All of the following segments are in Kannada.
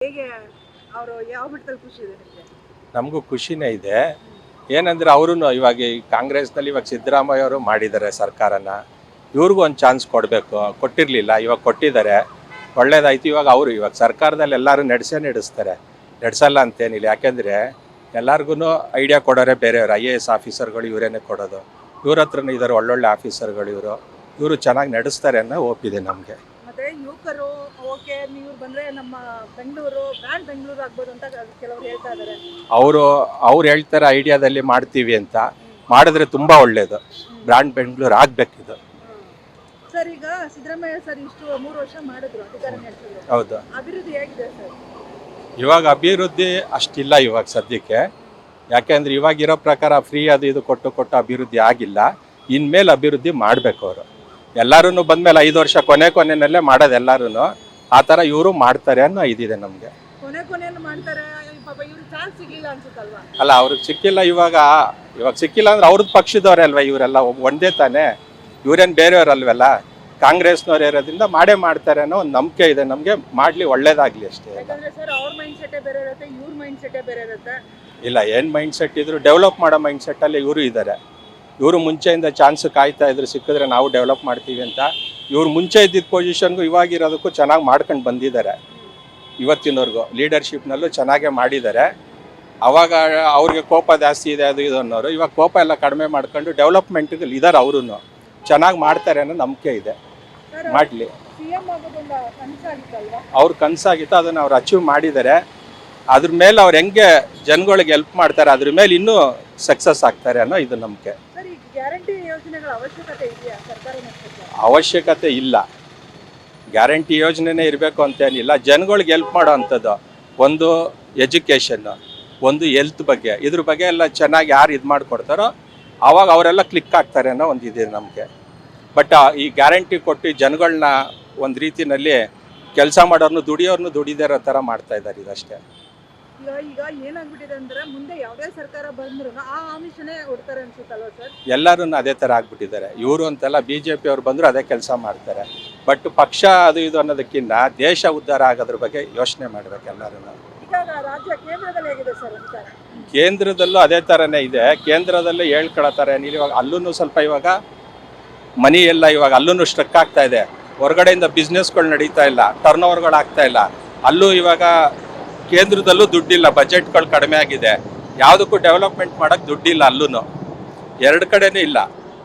ಹೇಗೆ ಅವರು ಯಾವ ಮಟ್ಟದಲ್ಲಿ ಖುಷಿ ಇದೆ ನಿಮಗೆ? ನಮಗೂ ಖುಷಿನೇ ಇದೆ. ಏನಂದ್ರೆ ಅವರು ಇವಾಗ ಈ ಕಾಂಗ್ರೆಸ್ನಲ್ಲಿ ಇವಾಗ ಸಿದ್ದರಾಮಯ್ಯ ಅವರು ಮಾಡಿದ್ದಾರೆ ಸರ್ಕಾರನ. ಇವ್ರಿಗೂ ಒಂದು ಚಾನ್ಸ್ ಕೊಡಬೇಕು, ಕೊಟ್ಟಿರಲಿಲ್ಲ, ಇವಾಗ ಕೊಟ್ಟಿದ್ದಾರೆ, ಒಳ್ಳೇದಾಯ್ತು. ಇವಾಗ ಸರ್ಕಾರದಲ್ಲಿ ಎಲ್ಲರೂ ನಡೆಸ್ತಾರೆ, ನಡೆಸಲ್ಲ ಅಂತೇನಿಲ್ಲ. ಯಾಕೆಂದರೆ ಎಲ್ಲರಿಗೂ ಐಡಿಯಾ ಕೊಡೋರೆ ಬೇರೆಯವರು, IAS ಆಫೀಸರ್ಗಳು ಇವರೇನೆ ಕೊಡೋದು. ಇವ್ರ ಹತ್ರನೂ ಇದ್ದಾರೆ ಒಳ್ಳೊಳ್ಳೆ ಆಫೀಸರ್ಗಳು. ಇವರು ಚೆನ್ನಾಗಿ ನಡೆಸ್ತಾರೆ ಅನ್ನೋ ಒಪ್ಪಿದೆ ನಮಗೆ. ಮತ್ತೆ ಯುವಕರು ಓಕೆ ನೀವು ಬಂದ್ರೆ ನಮ್ಮ ಬೆಂಗಳೂರು ಬ್ರ್ಯಾಂಡ್ ಬೆಂಗಳೂರು ಆಗ್ಬೋದು ಅಂತ ಕೆಲವರು ಹೇಳ್ತಾ ಇದ್ದಾರೆ. ಅವ್ರು ಹೇಳ್ತಾರೆ ಐಡಿಯಾದಲ್ಲಿ ಮಾಡ್ತೀವಿ ಅಂತ. ಮಾಡಿದ್ರೆ ತುಂಬ ಒಳ್ಳೆಯದು. ಬ್ರ್ಯಾಂಡ್ ಬೆಂಗಳೂರು ಆಗಬೇಕಿದು. ಸರ್, ಈಗ ಸಿದ್ದರಾಮಯ್ಯ ಸರ್ ಇಷ್ಟು 3 ವರ್ಷ ಮಾಡಿದ್ರು, ಅಧಿಕಾರ ನಡೆಸಿದ್ರು. ಹೌದು. ಅಭಿವೃದ್ಧಿ ಹೇಗಿದೆ ಸರ್? ಇವಾಗ ಅಭಿವೃದ್ಧಿ ಅಷ್ಟಿಲ್ಲ ಇವಾಗ ಸದ್ಯಕ್ಕೆ. ಯಾಕೆಂದ್ರೆ ಇವಾಗಿರೋ ಪ್ರಕಾರ ಫ್ರೀ ಅದು ಇದು ಕೊಟ್ಟು ಅಭಿವೃದ್ಧಿ ಆಗಿಲ್ಲ. ಇನ್ಮೇಲೆ ಅಭಿವೃದ್ಧಿ ಮಾಡಬೇಕು ಅವರು. ಎಲ್ಲರೂ ಬಂದಮೇಲೆ 5 ವರ್ಷ ಕೊನೆಯಲ್ಲೇ ಮಾಡೋದು ಎಲ್ಲರೂ. ಆ ಥರ ಇವರು ಮಾಡ್ತಾರೆ ಅನ್ನೋ ಇದಿದೆ ನಮಗೆ. ಕೊನೆಯನ್ನು ಮಾಡ್ತಾರೆ. ಪಾಪ ಇವ್ರಿಗೆ ಚಾನ್ಸ್ ಸಿಗಲಿಲ್ಲ ಅನ್ಸುತ್ತಲ್ವಾ? ಅಲ್ಲ, ಅವ್ರಿಗೆ ಸಿಕ್ಕಿಲ್ಲ. ಇವಾಗ ಸಿಕ್ಕಿಲ್ಲ ಅಂದ್ರೆ ಅವ್ರದ್ದು ಪಕ್ಷದವರೇ ಅಲ್ವಾ ಇವರೆಲ್ಲ, ಒಂದೇ ತಾನೇ. ಇವರೇನು ಬೇರೆಯವರಲ್ವಲ್ಲ, ಕಾಂಗ್ರೆಸ್ನವ್ರು ಇರೋದ್ರಿಂದ ಮಾಡೇ ಮಾಡ್ತಾರೆ ಅನ್ನೋ ಒಂದು ನಂಬಿಕೆ ಇದೆ ನಮಗೆ. ಮಾಡಲಿ, ಒಳ್ಳೇದಾಗಲಿ ಅಷ್ಟೇ. ಯಾಕಂದ್ರೆ ಸರ್ ಅವ್ರ ಮೈಂಡ್ ಸೆಟ್ಟೇ ಬೇರೆ ಇರುತ್ತೆ, ಇವ್ರ ಮೈಂಡ್ ಸೆಟ್ಟೇ ಬೇರೆ ಇರುತ್ತೆ. ಇಲ್ಲ, ಏನು ಮೈಂಡ್ ಸೆಟ್ ಇದ್ರು ಡೆವಲಪ್ ಮಾಡೋ ಮೈಂಡ್ ಸೆಟ್ಟಲ್ಲಿ ಇವರು ಇದ್ದಾರೆ. ಇವರು ಮುಂಚೆಯಿಂದ ಚಾನ್ಸ್ ಕಾಯ್ತಾ ಇದ್ರು, ಸಿಕ್ಕಿದ್ರೆ ನಾವು ಡೆವಲಪ್ ಮಾಡ್ತೀವಿ ಅಂತ. ಇವ್ರು ಮುಂಚೆ ಇದ್ದಿದ್ದ ಪೊಸಿಷನ್ಗೂ ಇವಾಗಿರೋದಕ್ಕೂ ಚೆನ್ನಾಗಿ ಮಾಡ್ಕೊಂಡು ಬಂದಿದ್ದಾರೆ. ಇವತ್ತಿನವರೆಗೂ ಲೀಡರ್ಶಿಪ್ನಲ್ಲೂ ಚೆನ್ನಾಗೇ ಮಾಡಿದ್ದಾರೆ. ಆವಾಗ ಅವ್ರಿಗೆ ಕೋಪ ಜಾಸ್ತಿ ಇದೆ ಅದು ಇದು ಅನ್ನೋರು. ಇವಾಗ ಕೋಪ ಎಲ್ಲ ಕಡಿಮೆ ಮಾಡ್ಕೊಂಡು ಡೆವಲಪ್ಮೆಂಟ್ಗೆ ಇದ್ದಾರೆ. ಅವರು ಚೆನ್ನಾಗಿ ಮಾಡ್ತಾರೆ ಅನ್ನೋ ನಂಬಿಕೆ ಇದೆ. ಮಾಡಲಿ. ಅವ್ರ ಕನಸಾಗಿತ್ತು, ಅದನ್ನು ಅವ್ರು ಅಚೀವ್ ಮಾಡಿದ್ದಾರೆ. ಅದ್ರ ಮೇಲೆ ಅವ್ರು ಹೆಂಗೆ ಜನಗಳಿಗೆ ಹೆಲ್ಪ್ ಮಾಡ್ತಾರೆ, ಅದ್ರ ಮೇಲೆ ಇನ್ನೂ ಸಕ್ಸಸ್ ಆಗ್ತಾರೆ ಅನ್ನೋ ಇದು ನಂಬಿಕೆ. ಅವಶ್ಯಕತೆ ಇಲ್ಲ. ಗ್ಯಾರಂಟಿ ಯೋಜನೆನೇ ಇರಬೇಕು ಅಂತೇನಿಲ್ಲ. ಜನಗಳಿಗೆ ಹೆಲ್ಪ್ ಮಾಡೋ ಅಂಥದ್ದು. ಒಂದು ಎಜುಕೇಷನ್ನು, ಒಂದು ಹೆಲ್ತ್ ಬಗ್ಗೆ, ಇದ್ರ ಬಗ್ಗೆ ಎಲ್ಲ ಚೆನ್ನಾಗಿ ಯಾರು ಇದು ಮಾಡಿಕೊಡ್ತಾರೋ ಆವಾಗ ಅವರೆಲ್ಲ ಕ್ಲಿಕ್ ಆಗ್ತಾರೆ ಅನ್ನೋ ಒಂದು ಇದೆ ನಮಗೆ. ಬಟ್ ಈ ಗ್ಯಾರಂಟಿ ಕೊಟ್ಟು ಜನಗಳನ್ನ ಒಂದು ರೀತಿಯಲ್ಲಿ ಕೆಲಸ ಮಾಡೋರ್ನು ದುಡಿದೇ ಇರೋ ಥರ ಮಾಡ್ತಾ ಇದ್ದಾರೆ. ಇದಷ್ಟೇ. ಈಗ ಏನಾಗ್ಬಿಟ್ಟಿದೆ ಅಂದ್ರೆ ಮುಂದೆ ಯಾವುದೇ ಸರ್ಕಾರ ಬಂದ್ರು ಆ ಆಮಿಷನೇ ಕೊಡ್ತಾರೆ ಅನ್ಸುತ್ತಲ್ವ ಸರ್? ಎಲ್ಲರೂ ಅದೇ ಥರ ಆಗ್ಬಿಟ್ಟಿದ್ದಾರೆ. ಇವರು ಅಂತೆಲ್ಲ BJP ಅವ್ರು ಬಂದರೂ ಅದೇ ಕೆಲಸ ಮಾಡ್ತಾರೆ. ಬಟ್ ಪಕ್ಷ ಅದು ಇದು ಅನ್ನೋದಕ್ಕಿಂತ ದೇಶ ಉದ್ಧಾರ ಆಗೋದ್ರ ಬಗ್ಗೆ ಯೋಚನೆ ಮಾಡ್ಬೇಕು ಎಲ್ಲರೂ. ರಾಜ್ಯ ಕೇಂದ್ರದಲ್ಲಿ ಹೇಗಿದೆ ಸರ್? ಕೇಂದ್ರದಲ್ಲೂ ಅದೇ ಥರನೇ ಇದೆ. ಕೇಂದ್ರದಲ್ಲೂ ಹೇಳ್ಕೊಳತ್ತಾರೆ. ಇವಾಗ ಅಲ್ಲೂ ಸ್ವಲ್ಪ ಇವಾಗ ಮನಿ ಎಲ್ಲ ಇವಾಗ ಅಲ್ಲೂ ಸ್ಟ್ರಕ್ ಆಗ್ತಾ ಇದೆ. ಹೊರಗಡೆಯಿಂದ ಬಿಸ್ನೆಸ್ಗಳು ನಡೀತಾ ಇಲ್ಲ, ಟರ್ನ್ ಓವರ್ಗಳು ಆಗ್ತಾ ಇಲ್ಲ. ಅಲ್ಲೂ ಇವಾಗ ಕೇಂದ್ರದಲ್ಲೂ ದುಡ್ಡಿಲ್ಲ, ಬಜೆಟ್ಗಳು ಕಡಿಮೆ ಆಗಿದೆ. ಯಾವುದಕ್ಕೂ ಡೆವಲಪ್ಮೆಂಟ್ ಮಾಡೋಕ್ಕೆ ದುಡ್ಡಿಲ್ಲ. ಅಲ್ಲೂ ಎರಡು ಕಡೆನೂ ಇಲ್ಲ.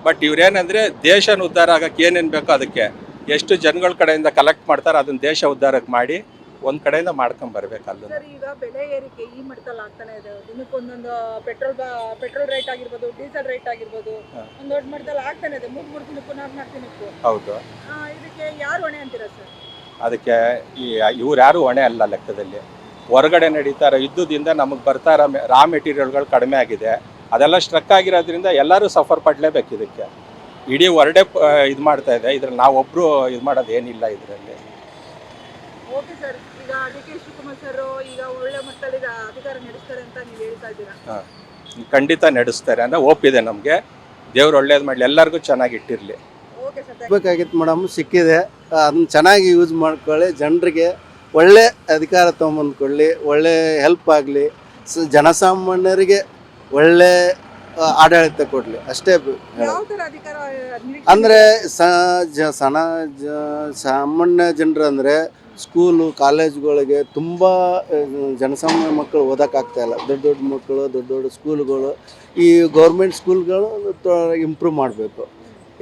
ಬಟ್ ಇವ್ರೇನೆಂದರೆ ದೇಶನ ಉದ್ಧಾರ ಆಗೋಕ್ಕೆ ಏನೇನು ಬೇಕೋ ಅದಕ್ಕೆ ಎಷ್ಟು ಜನಗಳ ಕಡೆಯಿಂದ ಕಲೆಕ್ಟ್ ಮಾಡ್ತಾರೆ ಅದನ್ನು ದೇಶ ಉದ್ಧಾರಕ್ಕೆ ಮಾಡಿ ಒಂದು ಕಡೆಯಿಂದ ಮಾಡ್ಕೊಂಬರ್ಬೇಕು. ಅಲ್ಲೂ ಈಗ ಬೆಲೆ ಏರಿಕೆ ಈ ಮಟ್ಟದಲ್ಲಿ ಆಗ್ತಾನೆ ಇದೆ. ದಿನಕ್ಕೊಂದೊಂದು ಪೆಟ್ರೋಲ್ ರೇಟ್ ಆಗಿರ್ಬೋದು, ಡೀಸೆಲ್ ರೇಟ್ ಆಗಿರ್ಬೋದು, ಒಂದು ದೊಡ್ಡ ಮಟ್ಟದಲ್ಲಿ ಆಗ್ತಾನೆ ಇದೆ. 3 ದಿನಕ್ಕೂ 4 ದಿನಕ್ಕೂ. ಹೌದು. ಇದಕ್ಕೆ ಯಾರು ಹೊಣೆ ಅಂತೀರಾ ಸರ್? ಅದಕ್ಕೆ ಇವ್ರು ಯಾರು ಹೊಣೆ ಅಲ್ಲ. ಲೆಕ್ಕದಲ್ಲಿ ಹೊರಗಡೆ ನಡೀತಾರೆ ಯುದ್ಧದಿಂದ ನಮಗೆ ಬರ್ತಾ ಇರೋ ರಾ ಮೆಟೀರಿಯಲ್ಗಳು ಕಡಿಮೆ ಆಗಿದೆ. ಅದೆಲ್ಲ ಸ್ಟ್ರಕ್ ಆಗಿರೋದ್ರಿಂದ ಎಲ್ಲರೂ ಸಫರ್ ಪಡಲೇಬೇಕು. ಇದಕ್ಕೆ ಇಡೀ ವರ್ಲ್ಡೇ ಇದು ಮಾಡ್ತಾ ಇದೆ. ಇದ್ರಲ್ಲಿ ನಾವೊಬ್ಬರು ಇದು ಮಾಡೋದು ಏನಿಲ್ಲ ಇದರಲ್ಲಿ. ಓಕೆ ಸರ್, ಈಗ DK ಶಿವಕುಮಾರ್ ಸರ್ ಈಗ ಒಳ್ಳೆ ಮಟ್ಟದಲ್ಲಿ ಅಧಿಕಾರ ನಡೆಸ್ತಾರೆ ಅಂತ ನೀವು ಹೇಳ್ತಾ ಇದ್ದೀರಾ? ಖಂಡಿತ ನಡೆಸ್ತಾರೆ ಅನ್ನೋ ಒಪ್ಪಿದೆ ನಮಗೆ. ದೇವ್ರು ಒಳ್ಳೇದು ಮಾಡಲಿ, ಎಲ್ಲರಿಗೂ ಚೆನ್ನಾಗಿ ಇಟ್ಟಿರಲಿ. ಓಕೆ ಸರ್, ಬೇಕಾಗಿತ್ತು ಮೇಡಮ್, ಸಿಕ್ಕಿದೆ. ಅದನ್ನ ಚೆನ್ನಾಗಿ ಯೂಸ್ ಮಾಡ್ಕೊಳ್ಳಿ. ಜನರಿಗೆ ಒಳ್ಳೆ ಅಧಿಕಾರ ತೊಗೊಂಬಂದ್ಕೊಳ್ಳಿ, ಒಳ್ಳೆ ಹೆಲ್ಪ್ ಆಗಲಿ, ಜನಸಾಮಾನ್ಯರಿಗೆ ಒಳ್ಳೆ ಆಡಳಿತ ಕೊಡಲಿ ಅಷ್ಟೇ. ಅಂದರೆ ಸಾಮಾನ್ಯ ಜನರು ಅಂದರೆ ಸ್ಕೂಲು ಕಾಲೇಜುಗಳಿಗೆ ತುಂಬ ಜನಸಾಮಾನ್ಯ ಮಕ್ಕಳು ಓದೋಕ್ಕಾಗ್ತಾಯಿಲ್ಲ. ದೊಡ್ಡ ಮಕ್ಕಳು, ದೊಡ್ಡ ಸ್ಕೂಲುಗಳು, ಈ ಗೌರ್ಮೆಂಟ್ ಸ್ಕೂಲ್ಗಳು ಇಂಪ್ರೂವ್ ಮಾಡಬೇಕು.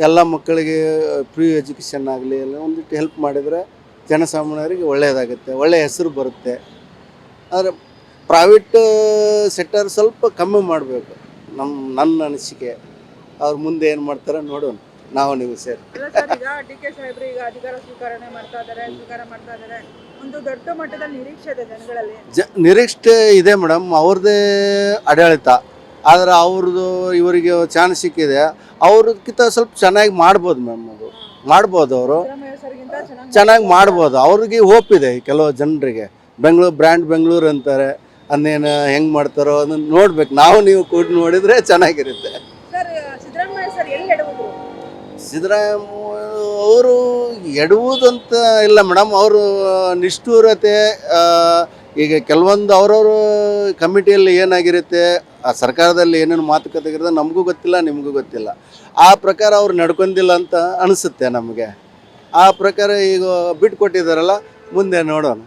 ಎಲ್ಲ ಮಕ್ಕಳಿಗೆ ಫ್ರೀ ಎಜುಕೇಷನ್ ಆಗಲಿ, ಎಲ್ಲ ಒಂದಿಟ್ಟು ಹೆಲ್ಪ್ ಮಾಡಿದರೆ ಜನಸಾಮಾನ್ಯರಿಗೆ ಒಳ್ಳೆಯದಾಗುತ್ತೆ, ಒಳ್ಳೆಯ ಹೆಸರು ಬರುತ್ತೆ. ಆದರೆ ಪ್ರೈವೇಟ್ ಸೆಕ್ಟರ್ ಸ್ವಲ್ಪ ಕಮ್ಮಿ ಮಾಡಬೇಕು. ನನ್ನ ಅನಿಸಿಕೆ. ಅವ್ರು ಮುಂದೆ ಏನು ಮಾಡ್ತಾರೆ ನೋಡೋಣ, ನಾವು ನೀವು ಸೇರಿ. ಈಗ DK ಸಾಹೇಬ್ರು ಈಗ ಅಧಿಕಾರ ಸ್ವೀಕಾರ ಮಾಡ್ತಾ ಇದ್ದಾರೆ. ಒಂದು ದೊಡ್ಡ ಮಟ್ಟದ ನಿರೀಕ್ಷೆ ಇದೆ ಜನಗಳಲ್ಲಿ. ನಿರೀಕ್ಷೆ ಇದೆ ಮೇಡಮ್. ಅವ್ರದ್ದೇ ಆಡಳಿತ. ಆದರೆ ಅವ್ರದ್ದು ಇವರಿಗೆ ಚಾನ್ಸ್ ಸಿಕ್ಕಿದೆ. ಅವ್ರಕ್ಕಿಂತ ಸ್ವಲ್ಪ ಚೆನ್ನಾಗಿ ಮಾಡ್ಬೋದು ಮ್ಯಾಮ್. ಅದು ಮಾಡ್ಬೋದು, ಅವರು ಚೆನ್ನಾಗಿ ಮಾಡ್ಬೋದು. ಅವ್ರಿಗೆ ಹೋಪ್ ಇದೆ ಕೆಲವು ಜನರಿಗೆ. ಬ್ರ್ಯಾಂಡ್ ಬೆಂಗಳೂರು ಅಂತಾರೆ. ಅದನ್ನೇನು ಹೆಂಗೆ ಮಾಡ್ತಾರೋ ಅದನ್ನು ನೋಡ್ಬೇಕು. ನೀವು ಕೂಡ ನೋಡಿದರೆ ಚೆನ್ನಾಗಿರುತ್ತೆ. ಸಿದ್ದರಾಮಯ್ಯ ಅವರು ಎಡುವುದಂತ ಇಲ್ಲ ಮೇಡಮ್. ಅವರು ನಿಷ್ಠೂರತೆ ಈಗ ಕೆಲವೊಂದು ಅವ್ರವ್ರ ಕಮಿಟಿಯಲ್ಲಿ ಏನಾಗಿರುತ್ತೆ, ಆ ಸರ್ಕಾರದಲ್ಲಿ ಏನೇನು ಮಾತುಕತೆ ಇರುತ್ತೆ ನಮಗೂ ಗೊತ್ತಿಲ್ಲ, ನಿಮಗೂ ಗೊತ್ತಿಲ್ಲ. ಆ ಪ್ರಕಾರ ಅವ್ರು ನಡ್ಕೊಂಡಿಲ್ಲ ಅಂತ ಅನಿಸುತ್ತೆ ನಮಗೆ. ಆ ಪ್ರಕಾರ ಈಗ ಬಿಟ್ಟು ಕೊಟ್ಟಿದ್ದಾರಲ್ಲ, ಮುಂದೆ ನೋಡೋಣ.